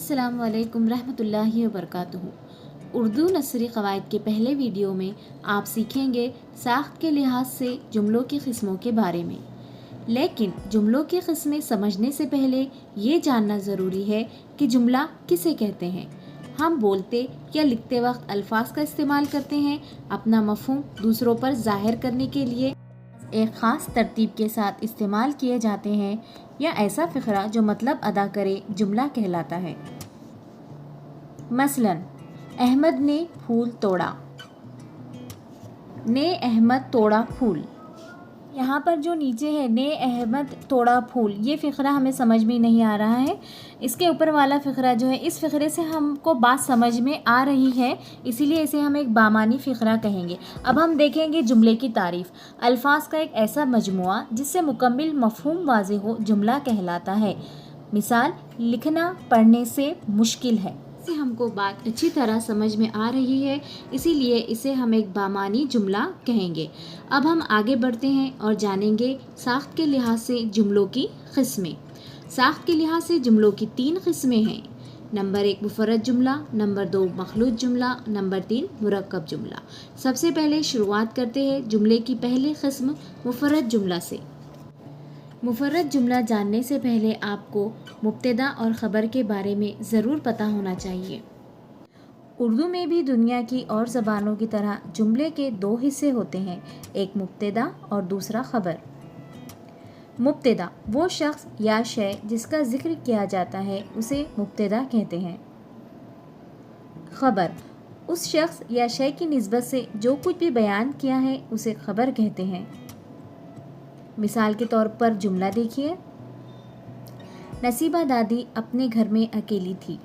अस्सलाम वालेकुम रहमतुल्लाहि वबरकातुहू। उर्दू नसरी क़वाइद के पहले वीडियो में आप सीखेंगे साख्त के लिहाज से जुमलों की किस्मों के बारे में। लेकिन जुमलों की किस्में समझने से पहले ये जानना ज़रूरी है कि जुमला किसे कहते हैं। हम बोलते या लिखते वक्त अल्फाज का इस्तेमाल करते हैं अपना मफ़हूम दूसरों पर ज़ाहिर करने के लिए, एक ख़ास तरतीब के साथ इस्तेमाल किए जाते हैं या ऐसा फ़िक्रा जो मतलब अदा करे जुमला कहलाता है। मसलन, अहमद ने फूल तोड़ा, ने अहमद तोड़ा फूल। यहाँ पर जो नीचे है ने अहमद तोड़ा फूल, ये फ़िक्रा हमें समझ में नहीं आ रहा है। इसके ऊपर वाला फ़िक्रा जो है, इस फ़िक्रे से हमको बात समझ में आ रही है, इसीलिए इसे हम एक बामानी फ़िक्रा कहेंगे। अब हम देखेंगे जुमले की तारीफ़। अल्फाज का एक ऐसा मजमुआ जिससे मुकम्मिल मफ़हूम वाज़ेह हो जुमला कहलाता है। मिसाल, लिखना पढ़ने से मुश्किल है। इससे हमको बात अच्छी तरह समझ में आ रही है, इसीलिए इसे हम एक बामानी जुमला कहेंगे। अब हम आगे बढ़ते हैं और जानेंगे साख्त के लिहाज से जुमलों की किस्में। साख्त के लिहाज से जुमलों की 3 किस्में हैं। नंबर 1 मुफर्रद जुमला, नंबर 2 मखलूत जुमला, नंबर 3 मुरक्कब जुमला। सबसे पहले शुरुआत करते हैं जुमले की पहली किस्म मुफर्रद जुमला से। मुफर्रद जुमला जानने से पहले आपको मुब्तदा और ख़बर के बारे में ज़रूर पता होना चाहिए। उर्दू में भी दुनिया की और ज़बानों की तरह जुमले के 2 हिस्से होते हैं, एक मुब्तदा और दूसरा ख़बर। मुब्तदा वो शख्स या शय जिसका ज़िक्र किया जाता है उसे मुब्तदा कहते हैं। ख़बर उस शख्स या शय की निस्बत से जो कुछ भी बयान किया है उसे ख़बर कहते हैं। मिसाल के तौर पर जुमला देखिए, नसीबा दादी अपने घर में अकेली थी।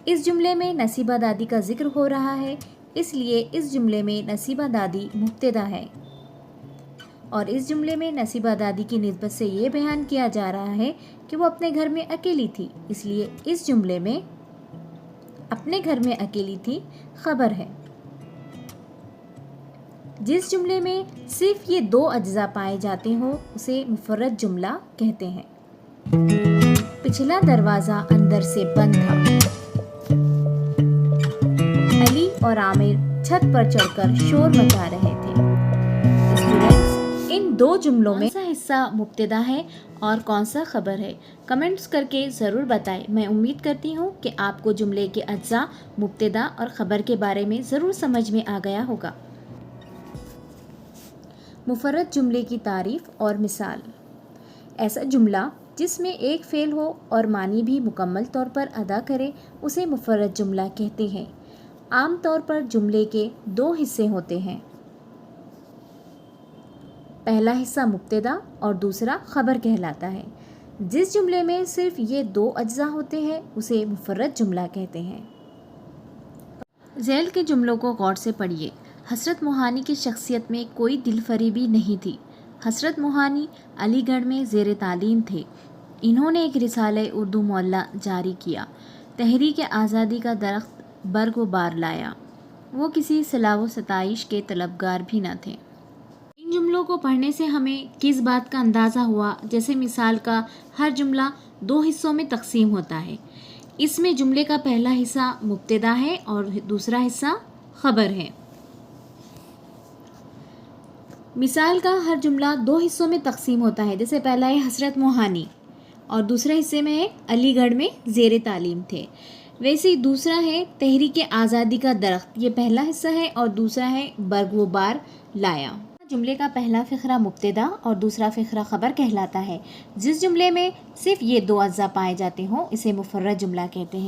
इस जुमले में नसीबा दादी का जिक्र हो रहा है, इसलिए इस जुमले में नसीबा दादी मुब्तदा है और इस जुमले में नसीबा दादी की निस्बत से ये बयान किया जा रहा है कि वो अपने घर में अकेली थी, इसलिए इस जुमले में अपने घर में अकेली थी खबर है। जिस जुमले में सिर्फ ये 2 अज्जा पाए जाते हो उसे मुफर्रद जुमला कहते हैं। पिछला दरवाज़ा अंदर से बंद था। अली और आमिर छत पर चढ़कर शोर मचा रहे थे। स्टूडेंट्स, इन 2 जुमलों में कौन सा हिस्सा मुब्तदा है और कौन सा खबर है? कमेंट्स करके ज़रूर बताएं। मैं उम्मीद करती हूँ कि आपको जुमले के अज्जा, मुब्तदा और ख़बर के बारे में ज़रूर समझ में आ गया होगा। मुफर्रद जुमले की तारीफ़ और मिसाल। ऐसा जुमला जिसमें एक फ़ेल हो और मानी भी मुकम्मल तौर पर अदा करे उसे मुफर्रद जुमला कहते हैं। आम तौर पर जुमले के 2 हिस्से होते हैं, पहला हिस्सा मुब्तदा और दूसरा ख़बर कहलाता है। जिस जुमले में सिर्फ ये 2 अज्जा होते हैं उसे मुफर्रद जुमला कहते हैं। झैल के जुमलों को गौर से पढ़िए। हसरत मोहानी की शख्सियत में कोई दिलफरीबी नहीं थी। हसरत मोहानी अलीगढ़ में ज़ेर तालीम थे। इन्होंने एक रिसाले उर्दू मौला जारी किया। तहरीक आज़ादी का दरख्त बर्ग व बार लाया। वो किसी सलाह व सताइश के तलबगार भी न थे। इन जुमलों को पढ़ने से हमें किस बात का अंदाज़ा हुआ? जैसे मिसाल का हर जुमला 2 हिस्सों में तकसीम होता है। इसमें जुमले का पहला हिस्सा मुब्तदा है और दूसरा हिस्सा ख़बर है। मिसाल का हर जुमला 2 हिस्सों में तकसीम होता है, जैसे पहला है हसरत मोहानी और दूसरे हिस्से में है अलीगढ़ में ज़ेर तालीम थे। वैसे ही दूसरा है तहरीक आज़ादी का दरख्त, ये पहला हिस्सा है और दूसरा है बर्ग व बार लाया। जुमले का पहला फ़िक्रा मुब्तदा और दूसरा फ़िक्रा ख़बर कहलाता है। जिस जुमले में सिर्फ ये 2 अज्जा पाए जाते हों इसे मुफर्रद जुमला कहते हैं।